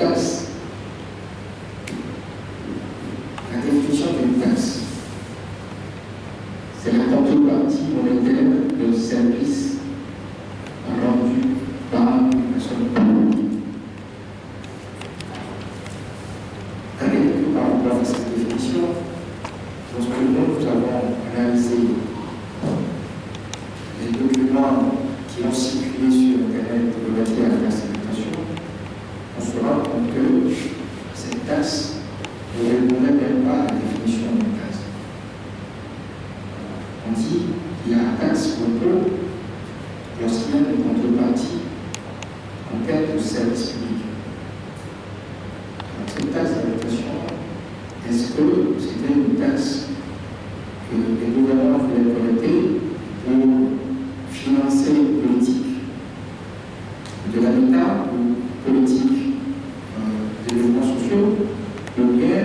taxe, la définition d'une taxe, c'est la contrepartie monétaire de service rendu par une personne publique. Par rapport à cette définition, lorsque nous avons analysé les documents qui ont circulé sur Internet relatifs à la taxe d'habitation, on se rend compte que cette taxe ne répondait même pas à la définition d'une taxe. On dit qu'il y a la taxe repos lorsqu'il y a une contrepartie en termes de service public. Donc, cette taxe d'habitation, est-ce que c'était une taxe que les gouvernements voulaient collecter pour financer une politique de l'habitat ou politique des logements sociaux, ou bien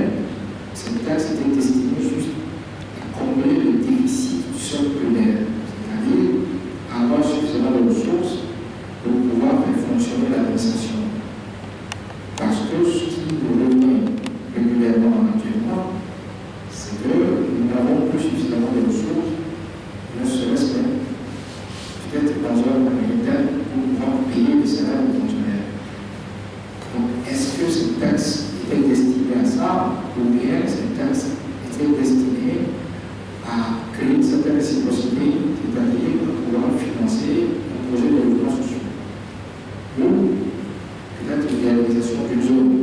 cette taxe était destinée juste à combler le déficit du sol primaire, c'est-à-dire avoir suffisamment de ressources pour pouvoir faire fonctionner l'administration. Parce que ce qui nous revient régulièrement actuellement, c'est que nous n'avons plus suffisamment de ressources, ne serait-ce même peut-être dans un américain pour pouvoir payer les salaires des fonctionnaires. Donc, est-ce que cette taxe était destinée à ça, ou bien cette taxe était destinée à créer une certaine réciprocité, c'est-à-dire à pouvoir financer un projet de développement social, ou peut-être une réalisation d'une zone.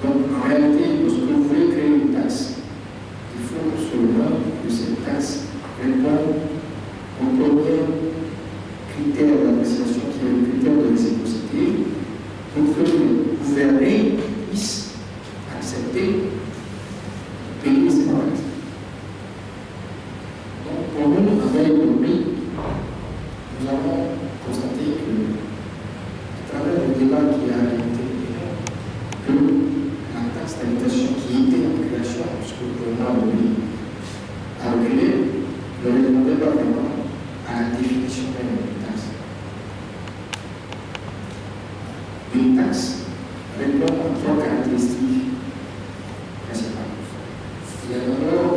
Donc, en réalité, lorsque vous voulez créer une taxe, il faut absolument que cette taxe réponde au premier critère d'appréciation qui est le critère de réciprocité pour que les gouvernés puissent accepter payer ces taxes. Donc, pour nous, avec l'économie, nous avons constaté que, à travers le débat qui a été que la taxe d'habitation qui était en création, puisque le gouvernement a reculé, ne répondait pas vraiment à la définition même d'une taxe. Une taxe répond à trois caractéristiques principales. Il y a d'abord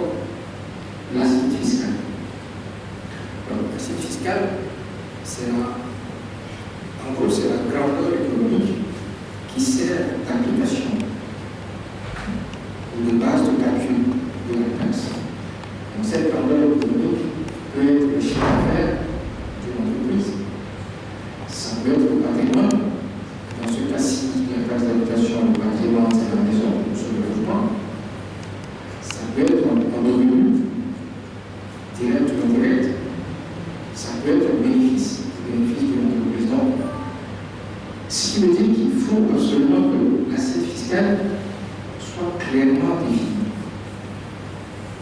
l'assiette fiscale. L'assiette fiscale, en gros, c'est la grandeur économique qui sert d'application ou de base de calcul de la taxe. Donc, cette grandeur économique peut être le chiffre d'affaires d'une entreprise, ça peut être le patrimoine. Dans ce cas-ci, la taxe d'habitation, le patrimoine, c'est la maison, sur le logement. Ça peut être un revenu direct ou indirect. Ça peut être un bénéfice d'une entreprise. Donc, ce qui veut dire qu'il faut absolument que l'assiette fiscale soit clairement définie.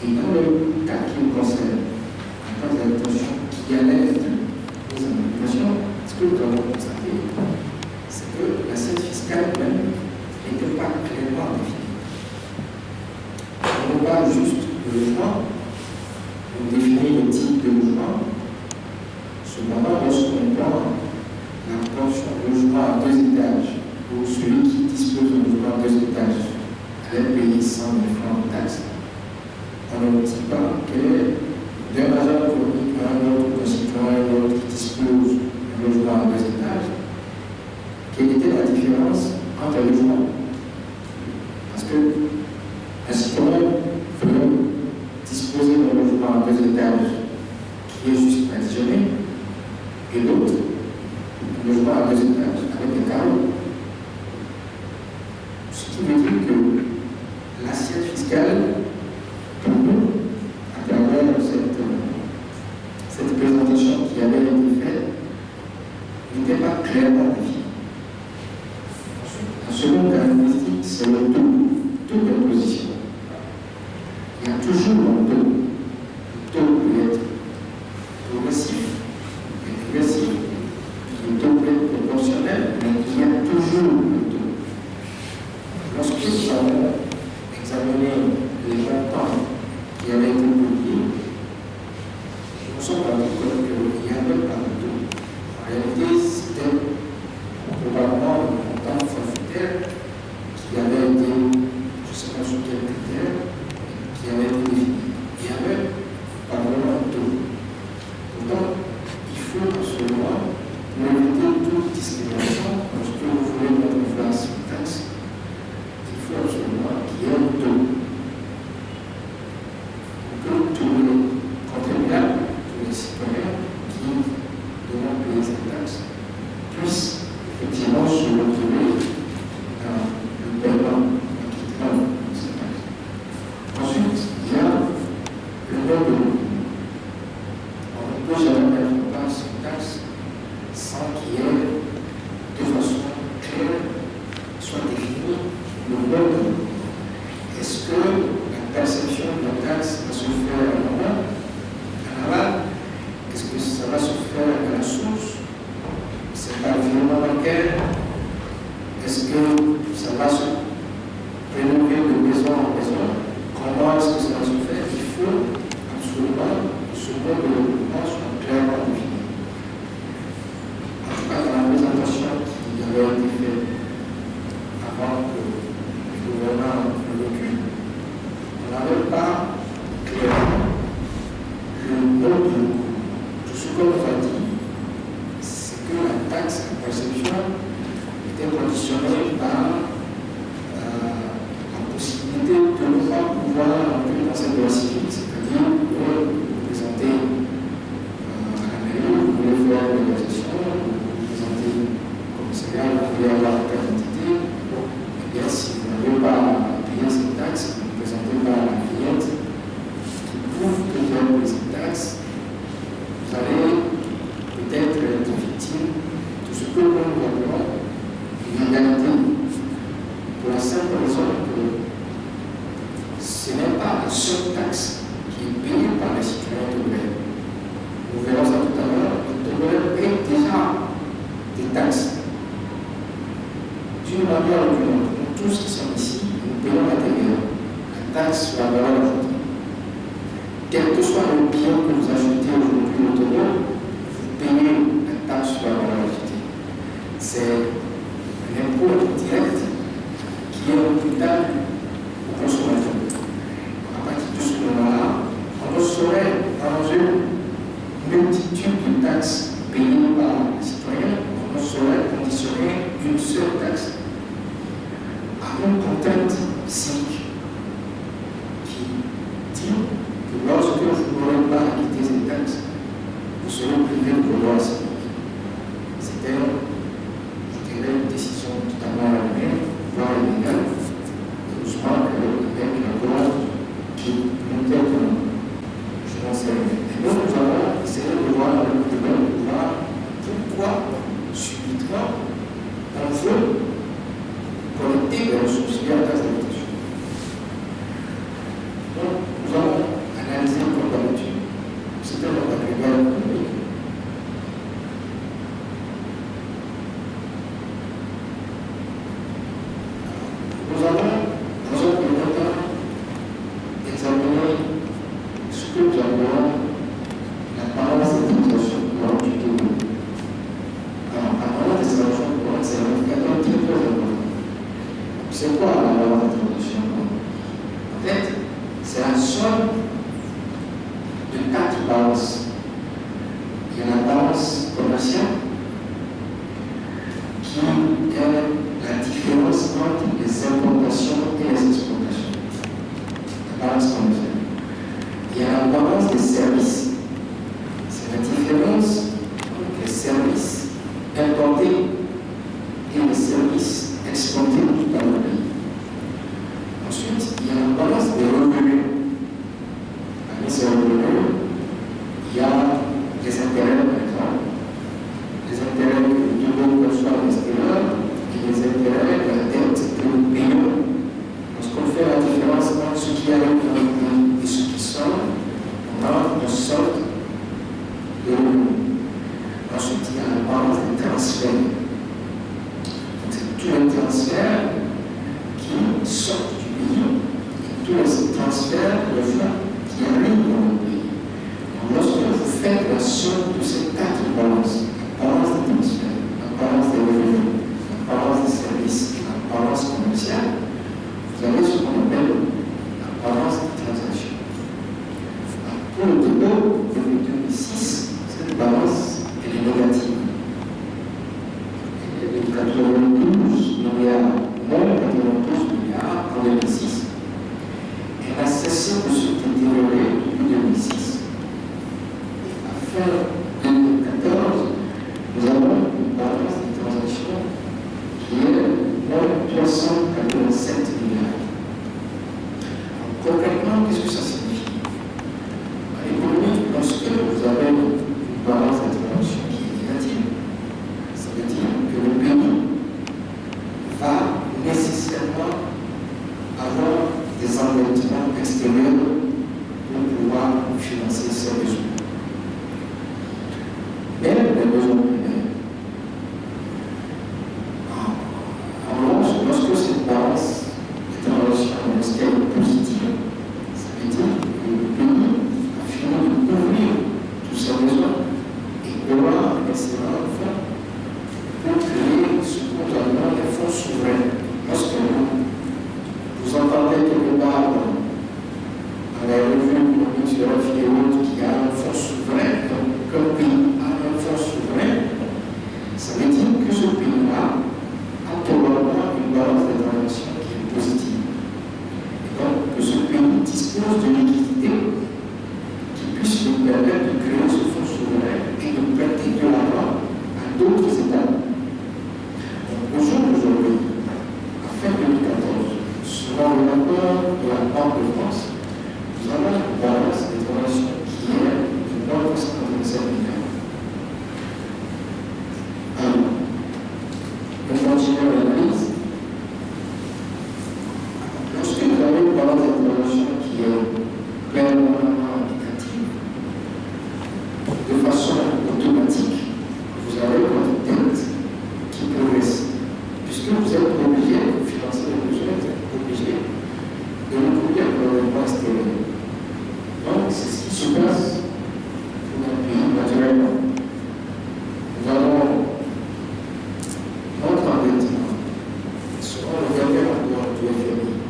Et dans le cas qui nous concerne, la taxe d'habitation qui allège les manipulations, ce que nous avons constaté, c'est que l'assiette fiscale même n'était pas clairement définie. On ne parle juste de logement, on définit le type de logement. Cependant, lorsqu'on prend la portion de logement à 2 étages, ou celui qui dispose d'un logement à 2 étages allait payer 100 000 francs de taxes, on ne dit pas que d'un agent économique à un autre, d'un citoyen à un autre qui dispose d'un logement à 2 étages, quelle était la différence entre les logements? Parce que un citoyen peut disposer d'un logement à 2 étages qui est juste additionné, et l'autre, un logement à 2 étages avec des carreaux. Ce qui veut dire que l'assiette fiscale, pour nous, à travers cette présentation qui avait été faite, n'était pas clairement définie. La seconde caractéristique, c'est le taux d'imposition. Il y a toujours un taux. Le taux peut être progressif, régressif, le taux peut être proportionnel, mais il y a toujours un taux. Lorsque nous avons examiné les montants qui avaient été publiés, nous nous sommes rendus compte qu'il n'y avait pas de taux. En réalité, c'était probablement un montant forfaitaire justement, pour éviter toute discrimination, lorsque vous voulez mettre en place une taxe, il faut absolument qu'il y ait un taux. Pour que tous les contribuables, tous les citoyens qui devront payer cette taxe puissent effectivement se retrouver dans le paiement acquittement de cette taxe. Ensuite, il y a le nombre de recours. On ne peut jamais mettre en place une taxe sans qu'il y ait de façon claire soit défini le nombre de recours. Est-ce que la perception de la taxe va se faire en amont, en aval? Est-ce que ça va se faire à la source? C'est par le virement bancaire? Est-ce que ça va se rénover de maison en maison? Comment est-ce que ça va se faire? Il faut absolument que ce mode de recouvrement soit clairement défini. En tout cas, dans la présentation qui avait été faite avant que le gouvernement le recule, on n'avait pas clairement le mode de recours. Tout ce qu'on nous a dit, c'est que la taxe à perception était conditionnée par la possibilité de ne pas pouvoir rentrer dans cette loi civile, c'est-à-dire de vous présenter à la mairie, vous voulez faire une négociation, vous présenter au commissariat, vous voulez avoir une carte d'identité. Eh bien, si vous n'avez pas payé cette taxe, vous ne présentez pas la fillette qui prouve que vous avez payé cette taxe, vous allez peut-être être victime de ce que nous appelons l'illégalité. Pour la simple raison que ce n'est pas la seule taxe qui est payée par les citoyens togolais. Nous verrons ça tout à l'heure. Les Togolais payent déjà des taxes. D'une manière ou d'une autre, nous tous qui sommes ici, nous payons la TVA, la taxe sur la valeur ajoutée. Quel que soit le bien que vous achetez aujourd'hui au Togo, vous payez la taxe sur la valeur ajoutée. C'est un impôt direct qui est imputable au consommateur. À partir de ce moment-là, on ne saurait, dans une multitude de taxes payées par les citoyens, on ne saurait conditionner une seule taxe à une contrainte civique qui dit que lorsque vous n'aurez pas acquitté ces taxes, vous serez privé de vos droits civiques. C'était, je dirais, une décision totalement erronée, voire illégale. Heureusement qu'avec la loi qui nous aide, je n'en sais rien. Et donc nous avons essayé de voir pourquoi subitement on veut collecter les ressources liées à la taxe d'habitation. Donc nous avons analysé comme d'habitude. C'était notre agrégat économique. Nous avons, dans un premier temps, examiné ce que nous appelons la balance des transactions courantes du Togo. Alors, la balance des transactions courantes, c'est un indicateur très important. C'est quoi la balance des transactions courantes? En fait, c'est la somme de 4 balances. Il y a la balance commerciale, qui est la différence entre les importations et les exportations. La balance commerciale. Il y a la balance des services. C'est la différence entre les services importés et les services exportés dans le pays. Ensuite, il y a la balance des revenus. Parmi ces revenus, il y a les intérêts, par exemple. Les intérêts que le Togo reçoit à l'extérieur et les intérêts de la dette que nous payons. Lorsqu'on fait la différence entre ce qui arrive dans le pays et ce qui sort, on a une sorte de revenu. Ensuite, il y a la balance des transferts. Donc, c'est tous les transferts qui sortent du pays et tous les transferts de fonds qui arrivent dans le pays. Donc, lorsque vous faites la somme de ces 4 balances, la balance des transferts, la balance des revenus, la balance des services et la balance commerciale, vous avez ce qu'on appelle la balance des transactions. Alors, pour le Togo, depuis 2006, cette balance elle est négative. Banque de France, nous avons une balance des transactions qui est de 9,57 milliards. On continue l'analyse. Lorsque vous avez une balance des transactions qui est pleinement indicative, de façon automatique, vous avez votre dette qui progresse. Puisque vous êtes obligé de financer les besoins, vous êtes obligé de recourir à l'environnement extérieur. Donc, c'est ce qui se passe dans le pays naturellement. Nous avons notre endettement, selon le dernier rapport du FMI,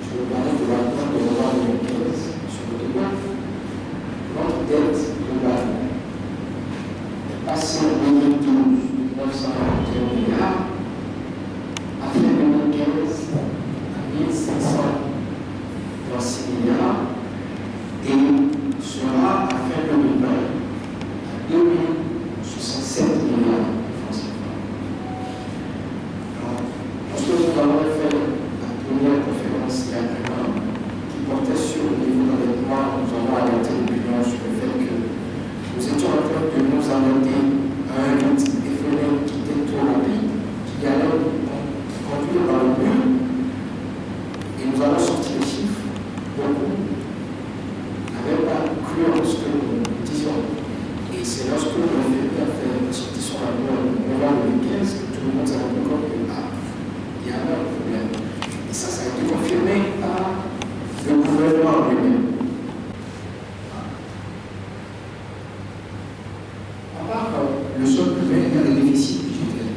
je vous parle de la date de novembre 2015 sur le droit, notre dette globale est passée en 2012 de 941 milliards à fin 2015 à 1536 milliards et sera à fin 2020 à 2067 milliards de francs CFA. Lorsque nous avons fait la première conférence il y a un an qui portait sur le niveau d'endettement, nous avons alerté l'opinion sur le fait que nous étions en train de nous endetter à un rythme effréné qui était trop rapide, qui allait conduire dans le mur, et nous avons sorti les chiffres. Beaucoup n'avaient pas cru en ce que nous disions. Et c'est lorsque le FMI a fait sortir son rapport en novembre 2015 que tout le monde s'est rendu compte que il y avait un problème. Et ça a été confirmé par le gouvernement lui-même. À part le sol primaire, il y a le déficit budgétaire.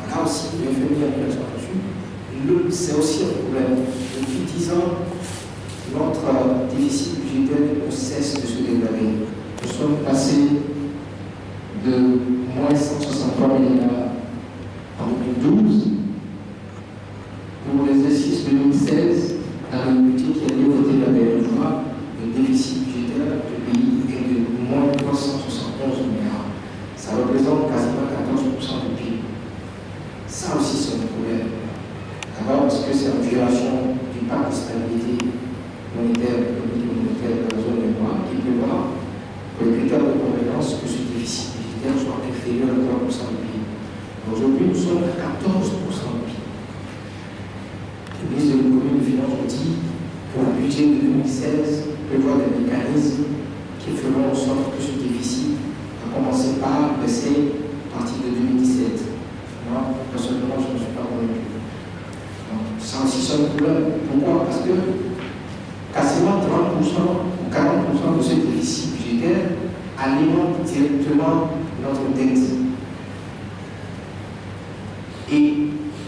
Là aussi, le FMI a mis l'accent là-dessus. C'est aussi un problème. Depuis 10 ans, notre déficit budgétaire ne cesse de se dégrader. Nous sommes passés de moins 163 milliards en 2012 pour l'exercice 2016, dans le budget qui a été voté la dernière fois, le déficit budgétaire du pays est de moins 371 milliards. Ça représente quasiment 14% du PIB. Ça aussi, c'est un problème. D'abord parce que c'est en violation du pacte de stabilité monétaire, économique et monétaire de la zone euro qui prévoit pour les critères de convergence que ce déficit budgétaire soit inférieur à 3% du PIB. Aujourd'hui, nous sommes à 14% du PIB. Le ministre de l'économie et des finances ont dit pour le budget de 2016 prévoit des mécanismes qui feront en sorte que ce déficit a commencé par baisser à partir de 2017. Moi, personnellement, je ne suis pas convaincu. Ça aussi, c'est un problème. Pourquoi? Parce que quasiment 30% ou 40% de ce déficit budgétaire alimente directement notre dette. Et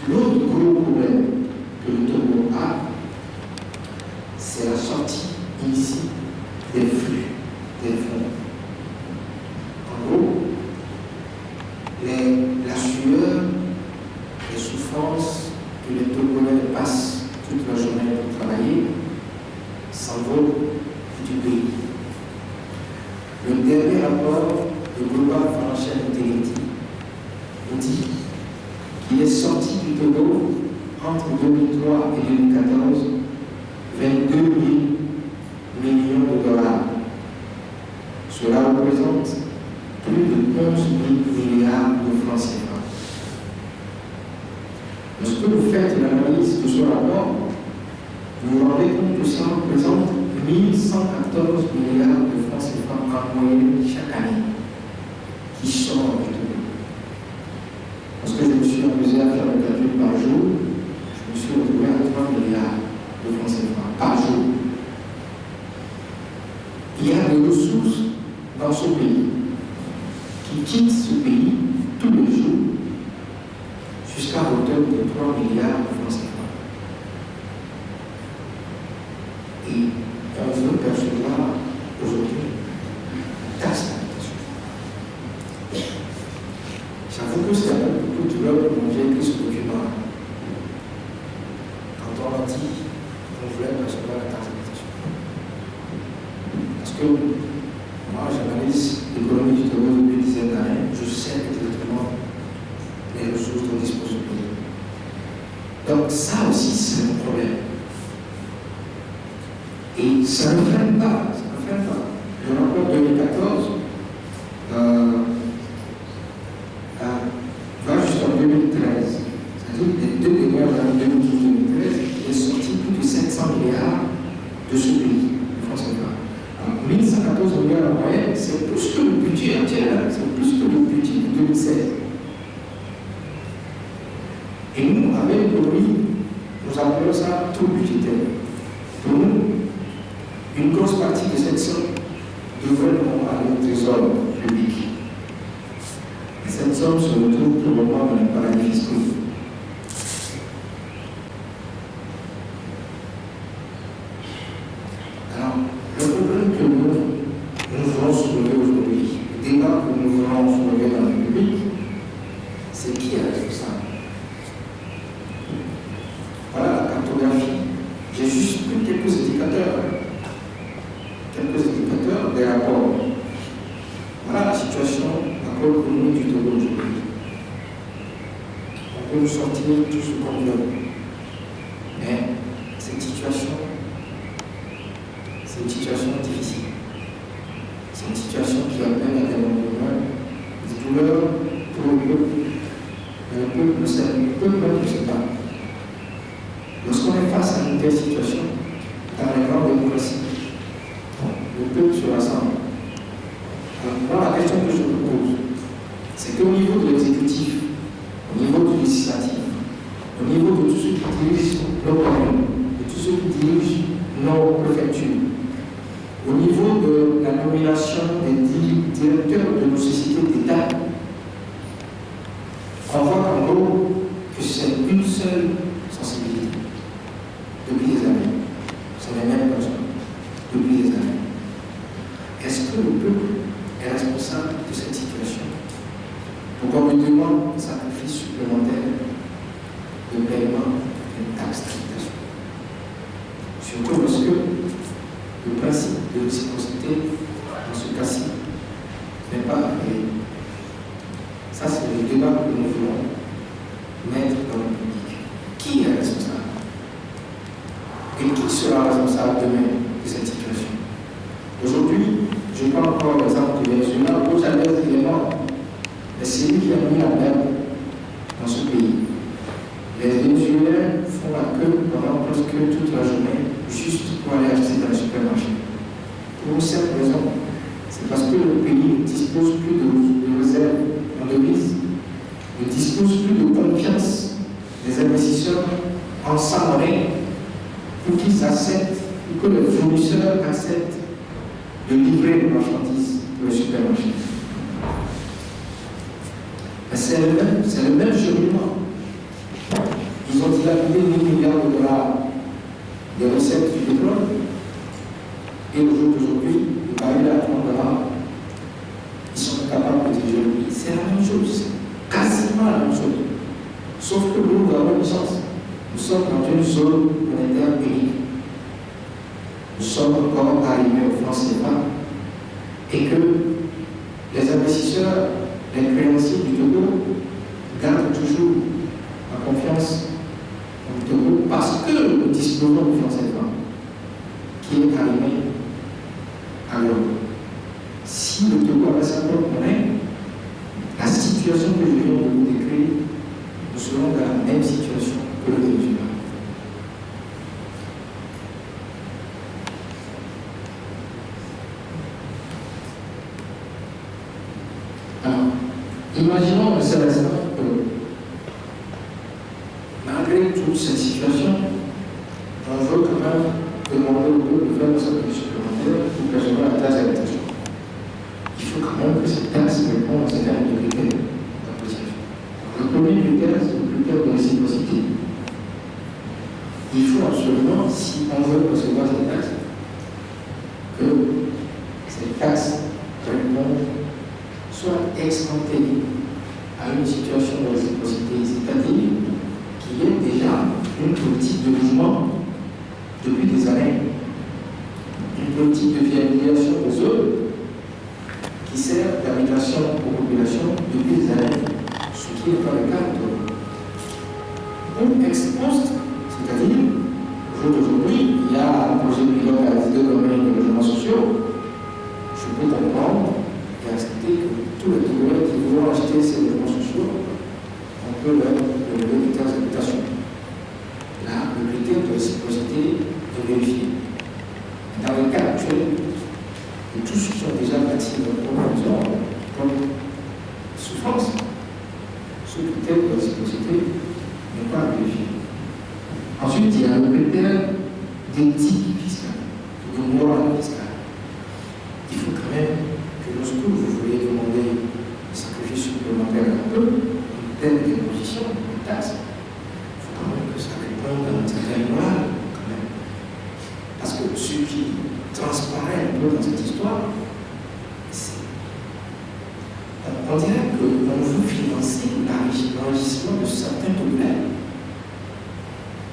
l'autre gros problème que le Togo a, c'est la sortie ici des flux, des fonds. En gros, la sueur, les souffrances que les Togolais passent toute la journée pour travailler s'envolent du pays. Le dernier rapport de Global Financial Integrity nous dit qu'il est sorti du Togo entre 2003 et 2014 22 000 millions de dollars. Cela représente plus de 11 000 milliards de francs CFA. Lorsque vous faites l'analyse de ce rapport, vous vous rendez compte que ça représente 1114 milliards de francs CFA en moyenne chaque année qui sortent du Togo. Lorsque je me suis amusé à faire le calcul par jour, je me suis retrouvé à 3 milliards de francs CFA par jour. Il y a des ressources dans ce pays qui quittent ce pays tous les jours jusqu'à hauteur de 3 milliards de francs CFA. Et on veut percevoir aujourd'hui une taxe d'habitation. J'avoue que c'est avec beaucoup de douleur que j'ai écrit ce document. Quand on a dit qu'on voulait percevoir la taxe d'habitation. Parce que moi, j'analyse l'économie du Togo depuis une dizaine d'années. Je sais exactement les ressources dont dispose le pays. Donc ça aussi, c'est un problème. Et ça ne freine pas, ça ne freine pas. Le rapport 2014 va jusqu'en 2013. C'est-à-dire que les 2 dernières années, 2012-2013, il est sorti plus de 700 milliards de ce pays, le franc CFA. Alors, 1114 milliards en moyenne, c'est plus que le budget actuel, c'est plus que le budget de 2016. Et nous, avec l'économie, nous appelons ça tout budgétaire. Pour nous, une grosse partie de cette somme devrait aller au trésor public. Et cette somme se retrouve pour le moment dans les paradis fiscaux. Alors, le problème que nous voulons soulever aujourd'hui, le débat que nous voulons soulever dans la République, c'est qui est responsable. Voilà la cartographie. J'ai juste pris quelques indicateurs des rapports. Voilà la situation de l'économie du Togo aujourd'hui. On peut nous sortir tout ce qu'on veut. Mais cette situation, c'est une situation difficile. C'est une situation qui appelle à des douleurs pour le peuple. Le peuple ne sait pas. Lorsqu'on est face à une telle situation, dans les grandes démocraties, le peuple se rassemble. Alors, la question que je vous pose, c'est qu'au niveau de l'exécutif, au niveau du législatif, au niveau de tous ceux qui dirigent nos communes, de tous ceux qui dirigent nos préfectures, au niveau de la nomination des directeurs de nos sociétés d'État, on voit en gros que c'est une seule sensibilité. Depuis des années. Ce n'est même pas ça. Depuis des années. Est-ce que le peuple est responsable de cette situation? Pourquoi on lui demande un sacrifice supplémentaire de paiement d'une taxe d'habitation? Surtout lorsque le principe de réciprocité, dans ce cas-ci, n'est pas appliqué. Ça, c'est le débat que nous voulons mettre dans le public. Qui est responsable? Et qui sera responsable demain de cette situation? Aujourd'hui, je prends encore l'exemple du Venezuela. Vous savez, il est mort. Mais c'est lui qui a mis la merde dans ce pays. Les Vénézuéliens font la queue pendant presque toute la journée, juste pour aller acheter dans les supermarchés. Pour une simple raison, c'est parce que le pays ne dispose plus de réserves en devises, ne dispose plus de confiance des investisseurs en sa monnaie, pour qu'ils acceptent, pour que les fournisseurs acceptent de livrer les marchandises pour les supermarchés. Mais c'est le même cheminement. Ils ont dilapidé 1 milliard de dollars des recettes du pétrole, et au jour d'aujourd'hui, le baril à 30 dollars, ils sont capables de diriger le pays. C'est la même chose, quasiment la même chose. Sauf que nous avons une chance. Nous sommes dans une zone monétaire unique. Nous sommes encore arrivés au franc CFA et que les investisseurs, les créanciers du Togo gardent toujours la confiance au Togo parce que nous disposons du franc CFA qui est arrivé à l'euro. Si le Togo avait sa propre monnaie, la situation que je viens de vous décrire, nous serons dans la même situation que le Venezuela. Alors, imaginons un seul instant que, malgré toute cette situation, on veut quand même demander au peuple de faire un sacrifice supplémentaire pour percevoir la taxe d'habitation. Il faut quand même que cette taxe réponde à un certain nombre de critères d'appréciation. Le premier critère, c'est le critère de réciprocité. Il faut absolument, si on veut recevoir cette taxe, que cette taxe réponde soit extantée à une situation de réciprocité, c'est-à-dire qu'il y ait déjà une politique de mouvement depuis des années, une politique de viabilisation des zones qui sert d'habitation aux populations depuis des années, ce qui n'est pas le cas de ou ex post, c'est-à-dire, au jour d'aujourd'hui, il y a un projet pilote à peu le critère d'habitation. Là, le critère de réciprocité est vérifié. Dans le cas actuel, de tous ceux qui ont déjà bâti leur propre maison comme souffrance, ce critère de réciprocité n'est pas vérifié. Ensuite, il y a le critère d'éthique fiscale, de morale fiscale. Il faut quand même que lorsque vous voulez demander des sacrifices supplémentaires à un peu, une telle déposition, une taxe, il faut quand même que ça réponde à un certain moral, quand même. Parce que ce qui transparaît un peu dans cette histoire, c'est. On dirait qu'on veut financer l'enrichissement de certains populaires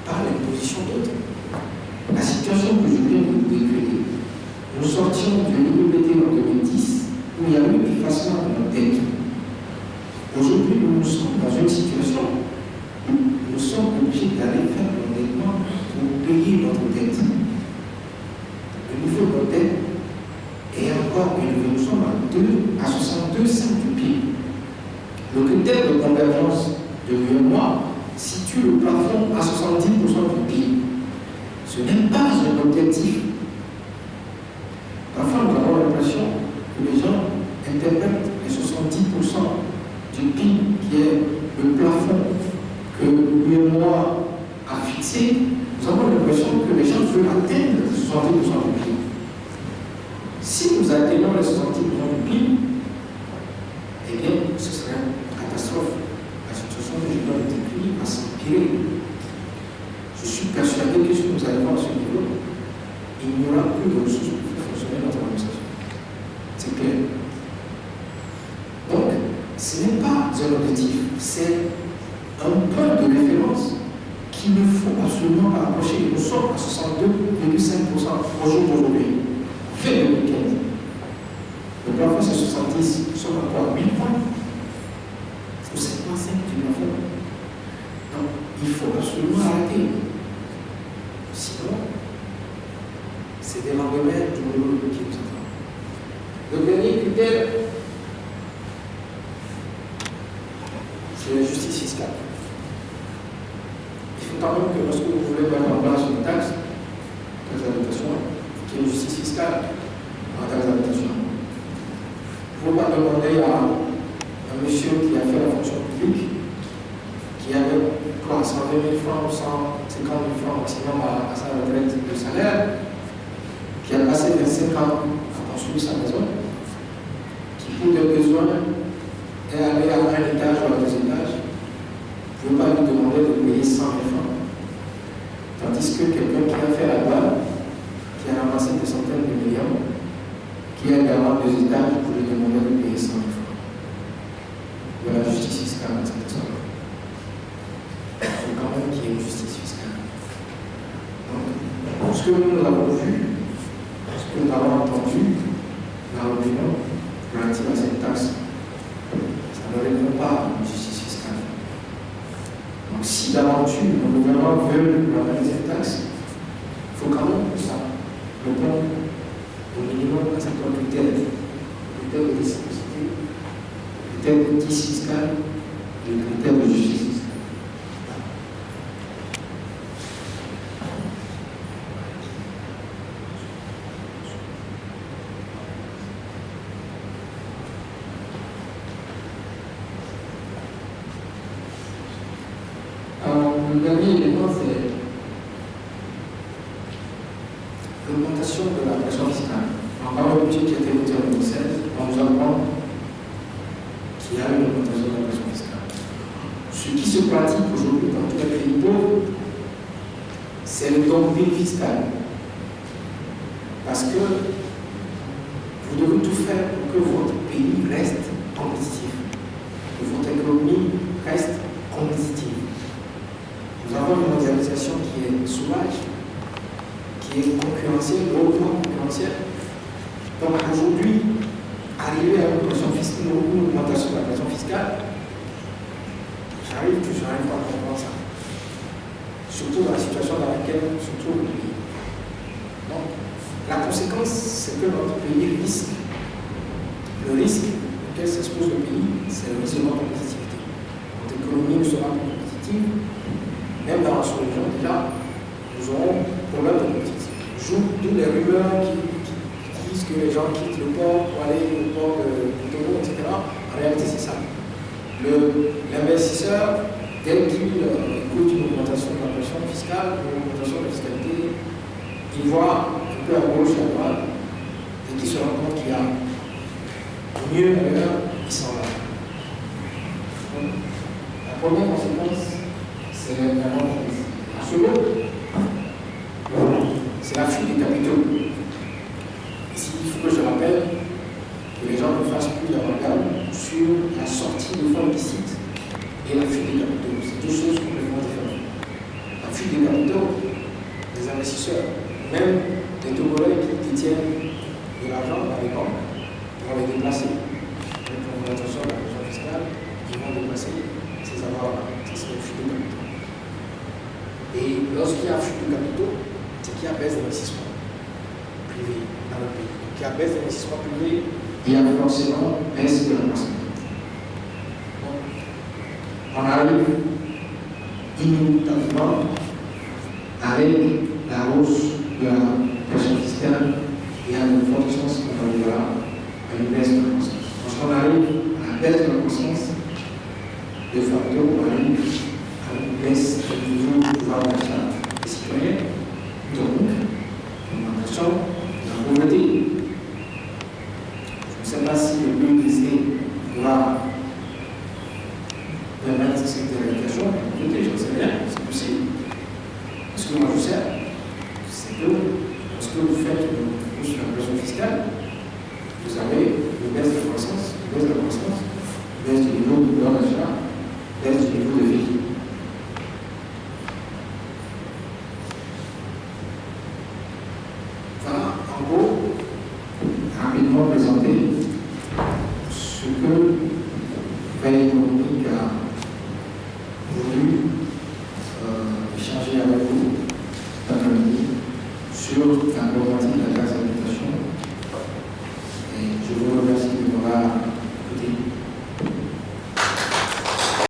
par l'imposition d'autres. La situation que je viens de vous décrire, nous sortions de l'IBT en 2010 où il y a eu l'effacement de notre dette. Aujourd'hui, nous sommes dans une situation où nous sommes obligés d'aller faire l'endettement pour payer notre dette. Le niveau de notre dette est encore élevé. Nous sommes à 62 cents du PIB. Le critère de convergence de l'UEMOA situe le plafond à 70% du PIB. Ce n'est pas un objectif. Parfois, nous avons l'impression que les gens interprètent les 70% du PIB qui est le plafond que l'UEMOA a fixé. Nous avons l'impression que les gens veulent atteindre les 70% du PIB. Si nous atteignons les 70% du PIB, eh bien, ce serait une catastrophe. La situation que je dois décrire va s'empirer. Je suis persuadé que si nous arrivons à ce niveau, il n'y aura plus de ressources pour faire fonctionner notre administration. C'est clair. Donc, ce n'est pas un objectif, c'est un point de référence qu'il ne faut absolument pas approcher. Nous sommes à 62,5% au jour d'aujourd'hui. Fin 2015. Le plafond c'est 70, nous sommes encore à 1000 points. Il faut 55 du plafond. Donc, il faut absolument arrêter. Sinon, c'est des lendemains douloureux qui nous attendent. Le dernier critère, c'est la justice fiscale. Il faut quand même que lorsque vous voulez mettre en place une taxe d'habitation, qu'il y ait une justice fiscale en taxe d'habitation. Vous ne pouvez pas demander à un monsieur qui a fait la fonction publique, qui avait 120 000 francs ou 150 000 francs maximum à sa retraite de salaire, qui a passé 25 ans à construire sa maison, qui pour des besoins est allé à un étage ou à 2 étages, vous ne pouvez pas lui demander de payer 100 000 francs. Tandis que quelqu'un qui a fait la loi, qui a ramassé des centaines de millions, qui a également 2 étages, vous lui demandez de payer 100 000 francs. Il y a la justice fiscale dans cette histoire. Il faut quand même qu'il y ait une justice fiscale. Donc, ce que nous avons vu, ce que nous avons entendu dans l'opinion relative à cette taxe, ça ne répond pas à une justice fiscale. Donc, si d'aventure le gouvernement veut organiser cette taxe, il faut quand même que ça réponde au minimum à certains critères. Le critère de réciprocité, le critère de justice fiscale et le critère de justice fiscale. Le dernier élément, c'est l'augmentation de la pression fiscale. Dans le budget qui a été voté en 2016, on nous apprend qu'il y a une augmentation de la pression fiscale. Ce qui se pratique aujourd'hui dans tous les pays pauvres, c'est le dumping fiscal. Parce que vous devez tout faire pour que votre pays reste compétitif, que votre économie reste compétitive. Nous avons une mondialisation qui est sauvage, qui est concurrentielle, hautement concurrentielle. Donc aujourd'hui, arriver à une augmentation de la pression fiscale, j'arrive pas à comprendre ça. Surtout dans la situation dans laquelle se trouve le pays. Donc, la conséquence, c'est que notre pays risque. Le risque auquel s'expose le pays, c'est le risque de notre compétitivité. Notre économie l'économie sera plus compétitive, même dans la sous-région, déjà, nous aurons problème de compétitivité. D'où les rumeurs qui disent que les gens quittent le port pour aller au port de Cotonou, etc. En réalité, c'est ça. L'investisseur, dès qu'il écoute une augmentation de la pression fiscale, une augmentation de la fiscalité, il voit un peu à gauche et à droite, et qui se rend compte qu'il y a mieux ailleurs, il s'en va. La première conséquence, c'est la non-compétition. La seconde, c'est la fuite des capitaux. Ici, il faut que je rappelle que les gens ne fassent plus d'amalgame sur la sortie de fonds illicites et la fuite des capitaux. C'est deux choses complètement différentes. La fuite des capitaux, des investisseurs, même les Togolais qui détiennent de l'argent dans les banques, vont les déplacer. Donc, pour l'attention de la pression fiscale, ils vont déplacer ces avoirs-là. C'est une fuite de capitaux. Et lorsqu'il y a fuite de capitaux, c'est qu'il y a baisse d'investissement privé dans le pays. Donc, il y a baisse d'investissement privé, il y a forcément baisse de la croissance. On arrive inévitablement avec la hausse de la pression fiscale et à une forte chance qu'on arrivera à une baisse de la croissance. Lorsqu'on arrive à la baisse de la croissance, de facto, on arrive à une baisse du niveau du pouvoir d'achat des citoyens, donc une augmentation de la pauvreté. Je ne sais pas si le PIB va permettre cette éradication, mais écoutez, je ne sais rien, c'est possible. Ce que moi je sais, c'est que lorsque vous faites une hausse de la pression fiscale, vous avez une baisse de croissance, une baisse du niveau du pouvoir d'achat, une baisse du niveau de vie. Voilà, en gros, rapidement présenté